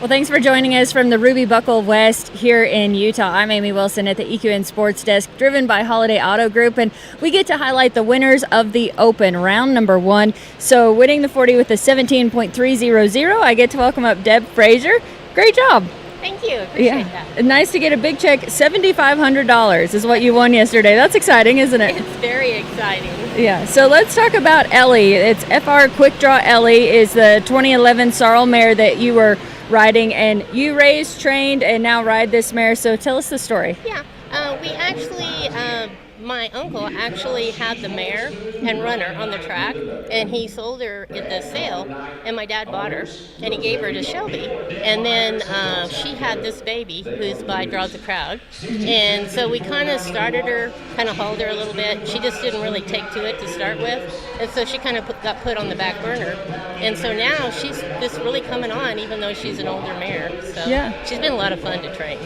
Well, thanks for joining us from the Ruby Buckle West here in Utah. I'm Amy Wilson at the EQN Sports Desk, driven by Holiday Auto Group, and we get to highlight the winners of the Open, round number 1. So winning the 40 with a 17.300, I get to welcome up Deb Frasier. Great job. Thank you. Appreciate that. Nice to get a big check. $7,500 is what you won yesterday. That's exciting, isn't it? It's very exciting. Yeah, so let's talk about Ellie. It's FR Quick Draw Ellie is the 2011 sorrel mare that you were riding, and you raised, trained, and now ride this mare. So tell us the story. Yeah, we actually, my uncle actually had the mare and run her on the track, and he sold her at the sale, and my dad bought her, and he gave her to Shelby. And then she had this baby who's by Draws a Crowd, and so we kind of started her, kind of hauled her a little bit. She just didn't really take to it to start with, and so she kind of got put on the back burner. And so now she's just really coming on, even though she's an older mare. So yeah, she's been a lot of fun to train.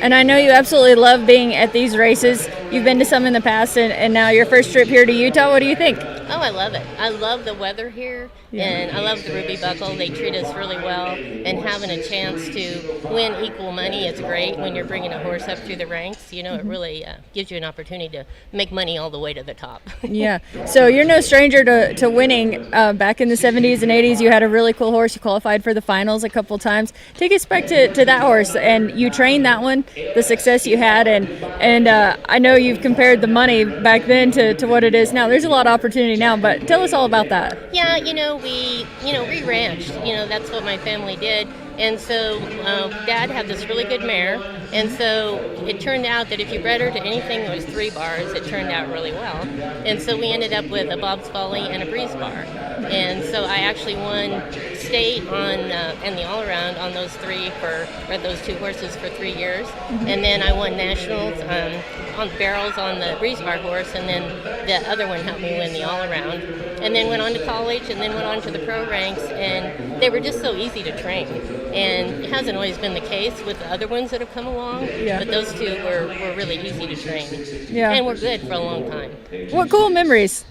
And I know you absolutely love being at these races. You've been to some in the past, and now your first trip here to Utah. What do you think? Oh, I love it. I love the weather here, and I love the Ruby Buckle. They treat us really well, and having a chance to win equal money is great when you're bringing a horse up through the ranks. You know, it really gives you an opportunity to make money all the way to the top. Yeah. So you're no stranger to winning. Back in the 70s and 80s, you had a really cool horse. You qualified for the finals a couple times. Take us back to that horse, and you trained that one, the success you had, and I know you've compared the money back then to what it is now. There's a lot of opportunity now, but tell us all about that. Yeah, we ranched. That's what my family did. And so Dad had this really good mare, and so it turned out that if you bred her to anything that was 3 bars, it turned out really well. And so we ended up with a Bob's Folly and a Breeze bar. And so I actually won state on and the all-around on those 2 horses for 3 years. And then I won nationals on barrels on the Breeze bar horse, and then the other one helped me win the all-around. And then went on to college, and then went on to the pro ranks, and they were just so easy to train. And it hasn't always been the case with the other ones that have come along, but those 2 were really easy to train. Yeah. And were good for a long time. What cool memories.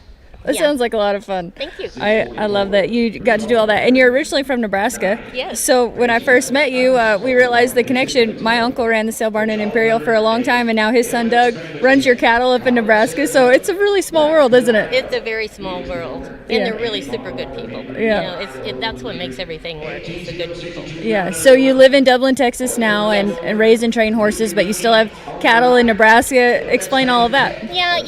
That sounds like a lot of fun. Thank you. I love that you got to do all that. And you're originally from Nebraska. Yes. So when I first met you, we realized the connection. My uncle ran the sale barn in Imperial for a long time, and now his son Doug runs your cattle up in Nebraska. So it's a really small world, isn't it? It's a very small world, and they're really super good people. Yeah. That's what makes everything work, is the good people. Yeah. So you live in Dublin, Texas now, and raise and train horses, but you still have cattle in Nebraska. Explain all of that. Yeah,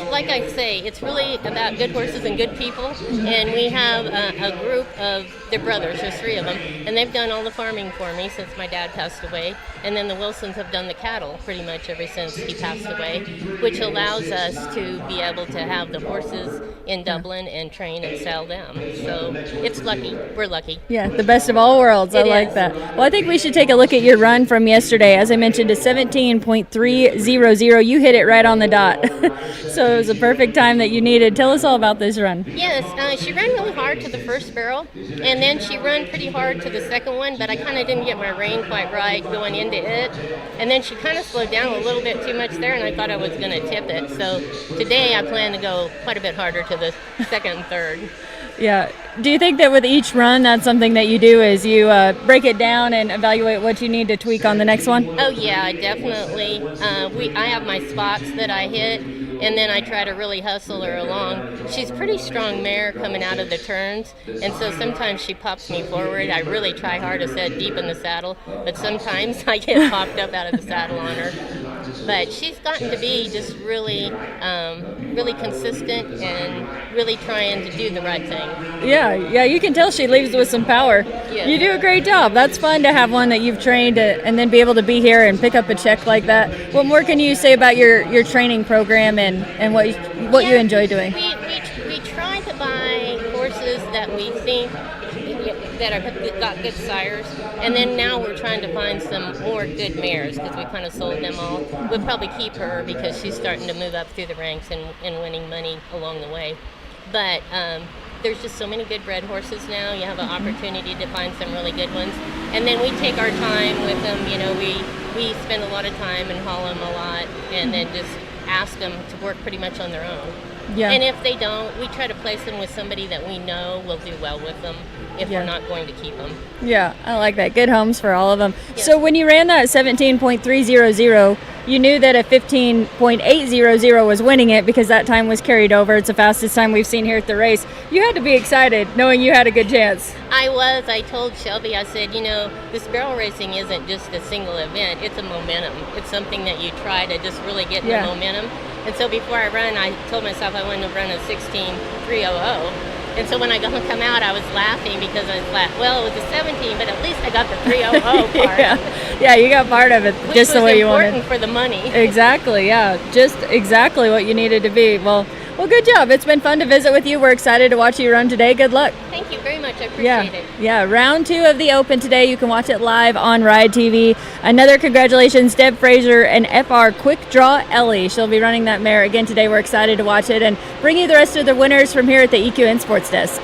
like I say, it's really about good horses and good people, and we have a group of their brothers. There's 3 of them, and they've done all the farming for me since my dad passed away, and then the Wilsons have done the cattle pretty much ever since he passed away, which allows us to be able to have the horses in Dublin and train and sell them. So it's lucky. We're lucky. Yeah, the best of all worlds. I like that. Well, I think we should take a look at your run from yesterday. As I mentioned, a 17.300. You hit it right on the dot. So it was a perfect time that you needed. Tell us all about this run. Yes, she ran really hard to the first barrel, and then she ran pretty hard to the second one, but I kind of didn't get my rein quite right going into it. And then she kind of slowed down a little bit too much there, and I thought I was going to tip it. So today I plan to go quite a bit harder to the second and third. Yeah. Do you think that with each run, that's something that you do, is you break it down and evaluate what you need to tweak on the next one? Oh, yeah, definitely. I have my spots that I hit, and then I try to really hustle her along. She's a pretty strong mare coming out of the turns, and so sometimes she pops me forward. I really try hard to set deep in the saddle, but sometimes I get popped up out of the saddle on her. But she's gotten to be just really, really consistent and really trying to do the right thing. Yeah, you can tell she leaves with some power. Yes. You do a great job. That's fun to have one that you've trained and then be able to be here and pick up a check like that. What more can you say about your training program and what you enjoy doing? We try to buy horses that we think that are got good sires, and then now we're trying to find some more good mares because we kind of sold them all. We'll probably keep her because she's starting to move up through the ranks and winning money along the way. But there's just so many good bred horses now. You have an opportunity to find some really good ones, and then we take our time with them. We spend a lot of time and haul them a lot, and then just ask them to work pretty much on their own. Yeah. And if they don't, we try to place them with somebody that we know will do well with them if Yeah. we're not going to keep them. Yeah, I like that. Good homes for all of them. Yes. So when you ran that 17.300, you knew that a 15.800 was winning it because that time was carried over. It's the fastest time we've seen here at the race. You had to be excited knowing you had a good chance. I told Shelby, I said, this barrel racing isn't just a single event, it's a momentum. It's something that you try to just really get in Yeah. the momentum. And so before I run, I told myself I wanted to run a 16.300. And so when I come out, I was laughing because I was like, well, it was a 17, but at least I got the 300 part. Yeah, you got part of it Which just the was way you wanted. important for the money. Exactly, yeah. Just exactly what you needed to be. Well, good job. It's been fun to visit with you. We're excited to watch you run today. Good luck. Thank you very much. I appreciate it. Yeah. Round 2 of the Open today. You can watch it live on Ride TV. Another congratulations, Deb Frasier and FR Quick Draw Ellie. She'll be running that mare again today. We're excited to watch it and bring you the rest of the winners from here at the EQN Sports Desk.